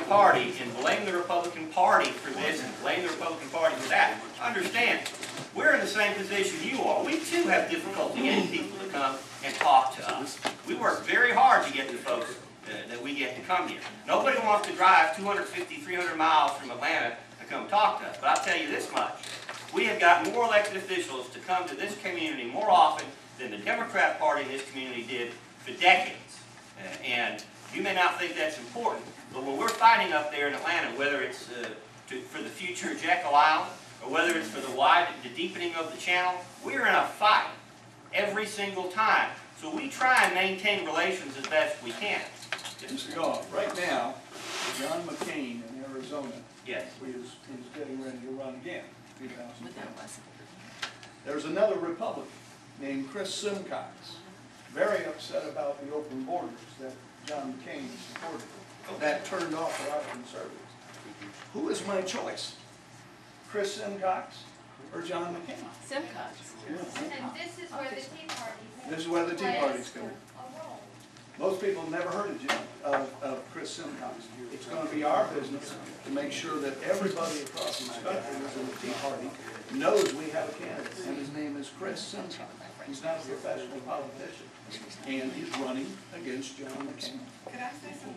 party and blame the Republican Party for this and blame the Republican Party for that. Understand, we're in the same position you are. We too have difficulty getting people to come and talk to us. We work very hard to get the folks that we get to come here. Nobody wants to drive 250, 300 miles from Atlanta to come talk to us. But I'll tell you this much. We have got more elected officials to come to this community more often than the Democrat Party in this community did for decades. And you may not think that's important, but when we're fighting up there in Atlanta, whether it's for the future of Jekyll Island, or whether it's for the deepening of the channel, we're in a fight every single time. So we try and maintain relations as best we can. Mr. Gough, right now, John McCain in Arizona, yes, is getting ready to run again, 2010. There's another Republican named Chris Simcox, very upset about the open borders that John McCain supported. That turned off a lot of conservatives. Who is my choice? Chris Simcox or John McCain? Simcox. And this is where the Tea Party. This is where the Tea Party's coming. Most people have never heard of Chris Simcox. It's going to be our business to make sure that everybody across this country who's in the Tea Party knows we have a candidate, and his name is Chris Simcox. He's not a professional politician, and he's running against John McCain. Can I say something?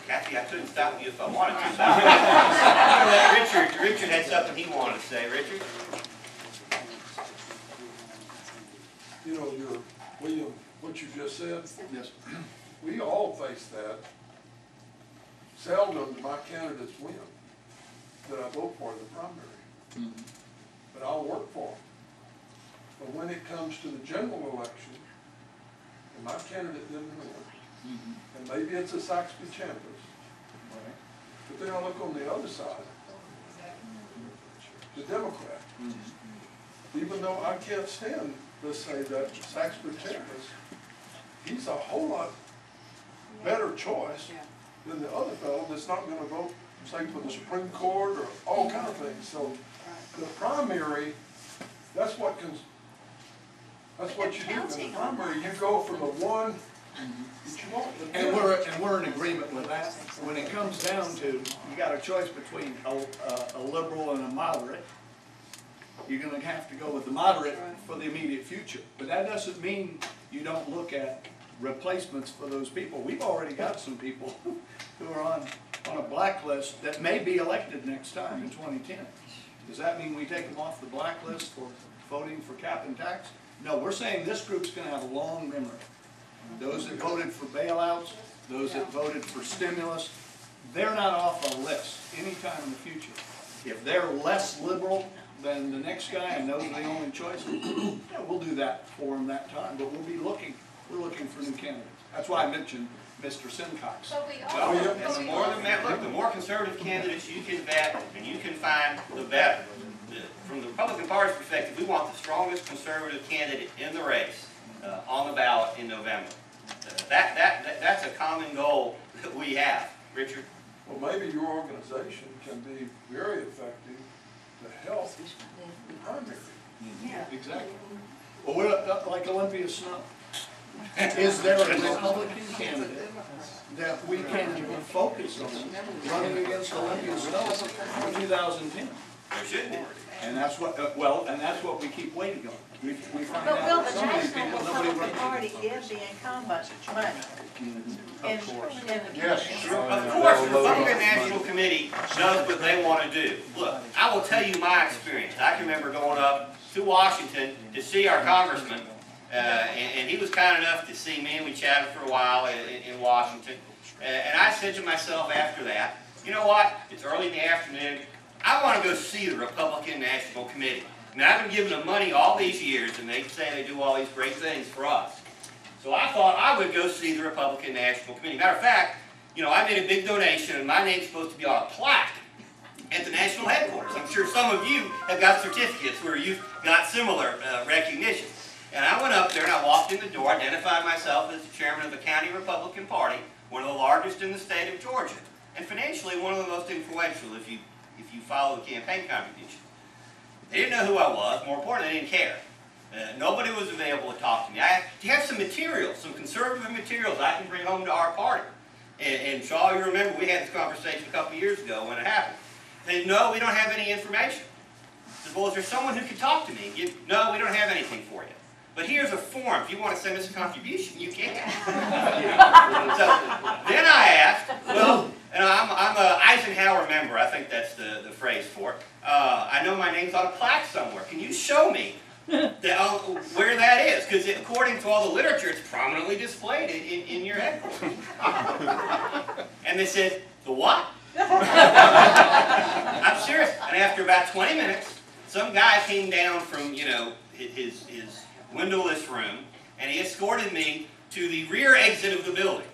Kathy, I couldn't stop you if I wanted to. Richard had something he wanted to say. Richard? You know, William, what you just said, Yes. we all face that. Seldom do my candidates win that I vote for in the primary. But I'll work for them. But when it comes to the general election, and my candidate didn't win, and maybe it's a Saxby Chambliss, but then I look on the other side, the Democrat. Even though I can't stand, let's say, that Saxby Chambliss, he's a whole lot better choice than the other fellow that's not going to vote, say, for the Supreme Court or all kind of things. So the primary, that's what you do in the primary. You go for the one that you want. And we're in agreement with that. When it comes down to, you got a choice between a liberal and a moderate. You're going to have to go with the moderate for the immediate future. But that doesn't mean you don't look at replacements for those people. We've already got some people who are on a blacklist that may be elected next time in 2010. Does that mean we take them off the blacklist for voting for cap and tax? No, we're saying this group's going to have a long memory. Those that voted for bailouts, those that voted for stimulus, they're not off a list anytime in the future. If they're less liberal than the next guy and those are the only choices, yeah, we'll do that for them that time. But we're looking for new candidates. That's why I mentioned Mr. Simcox. So we Well, all. and the more than that, look, the more conservative candidates you can vet and you can find, the better. From the Republican Party's perspective, we want the strongest conservative candidate in the race on the ballot in November. That's a common goal that we have. Richard? Well, maybe your organization can be very effective to help the primary. Yeah. Exactly. Well, we're like Olympia Snow. Is there a Republican candidate that we can focus on running against Olympia Snow in 2010? There should be. And that's what, and that's what we keep waiting on. We find But will out the some of these National people, nobody Republican runs. Party give the incumbent money? In the Yes. Of course, the Republican National Committee knows what they want to do. Look, I will tell you my experience. I can remember going up to Washington to see our congressman, and he was kind enough to see me, and we chatted for a while in Washington. And I said to myself after that, you know what, it's early in the afternoon, I want to go see the Republican National Committee. Now, I've been giving them money all these years, and they say they do all these great things for us. So I thought I would go see the Republican National Committee. Matter of fact, you know, I made a big donation, and my name's supposed to be on a plaque at the national headquarters. I'm sure some of you have got certificates where you've got similar recognition. And I went up there, and I walked in the door, identified myself as the chairman of the County Republican Party, one of the largest in the state of Georgia, and financially one of the most influential if you follow the campaign contribution. They didn't know who I was. More importantly, they didn't care. Nobody was available to talk to me. I have some materials, some conservative materials I can bring home to our party. And Shaw, you remember, we had this conversation a couple of years ago when it happened. They said, no, we don't have any information. I said, well, is there someone who can talk to me? No, we don't have anything for you. But here's a form. If you want to send us a contribution, you can. So then I asked, well, and I'm an Eisenhower member. I think that's the phrase for it. I know my name's on a plaque somewhere. Can you show me where that is? Because according to all the literature, it's prominently displayed in your headquarters. And they said, the what? I'm serious. And after about 20 minutes, some guy came down from, you know, his windowless room, and he escorted me to the rear exit of the building.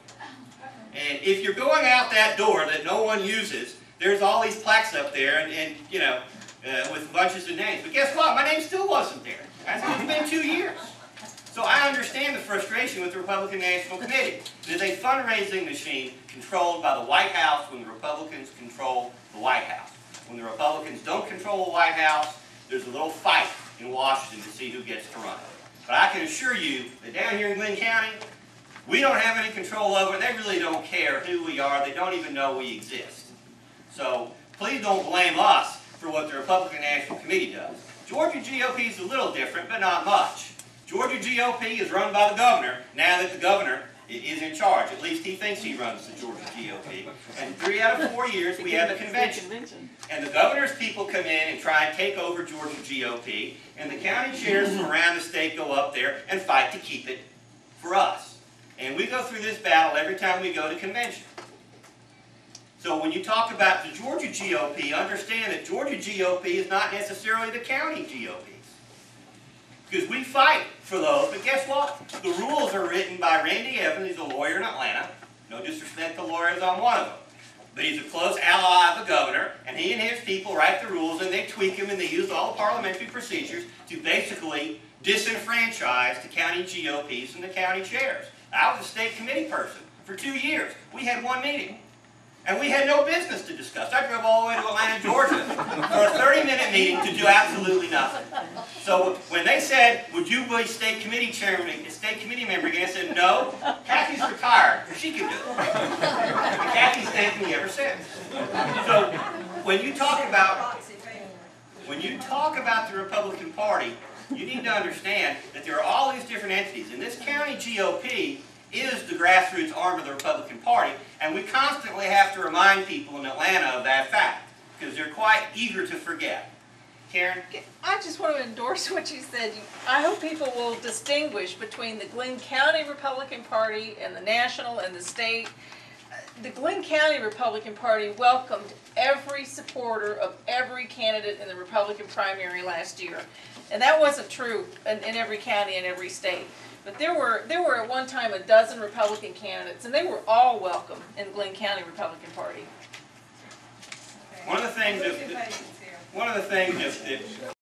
And if you're going out that door that no one uses, there's all these plaques up there, and you know, with bunches of names. But guess what? My name still wasn't there. It's been 2 years. So I understand the frustration with the Republican National Committee. It is a fundraising machine controlled by the White House when the Republicans control the White House. When the Republicans don't control the White House, there's a little fight in Washington to see who gets to run it. But I can assure you that down here in Glynn County, we don't have any control over it. They really don't care who we are. They don't even know we exist. So please don't blame us for what the Republican National Committee does. Georgia GOP is a little different, but not much. Georgia GOP is run by the governor now that the governor is in charge. At least he thinks he runs the Georgia GOP. And 3 out of 4 years we have a convention. And the governor's people come in and try and take over Georgia GOP. And the county chairs from around the state go up there and fight to keep it for us. And we go through this battle every time we go to convention. So when you talk about the Georgia GOP, understand that Georgia GOP is not necessarily the county GOPs. Because we fight for those, but guess what? The rules are written by Randy Evans. He's a lawyer in Atlanta. No disrespect to lawyers, I'm one of them. But he's a close ally of the governor, and he and his people write the rules, and they tweak them, and they use all the parliamentary procedures to basically disenfranchise the county GOPs and the county chairs. I was a state committee person for 2 years. We had 1 meeting. And we had no business to discuss. I drove all the way to Atlanta, Georgia for a 30-minute meeting to do absolutely nothing. So when they said, would you be state committee chairman, state committee member again, I said, no, Kathy's retired. She can do it. And Kathy's thanked me ever since. So when you talk about the Republican Party, you need to understand that there are all these different entities. And this county GOP is the grassroots arm of the Republican Party, and we constantly have to remind people in Atlanta of that fact, because they're quite eager to forget. Karen? I just want to endorse what you said. I hope people will distinguish between the Glynn County Republican Party and the national and the state. The Glynn County Republican Party welcomed every supporter of every candidate in the Republican primary last year. And that wasn't true in every county and every state. But there were at one time a dozen Republican candidates, and they were all welcome in Glynn County Republican Party. One of the things that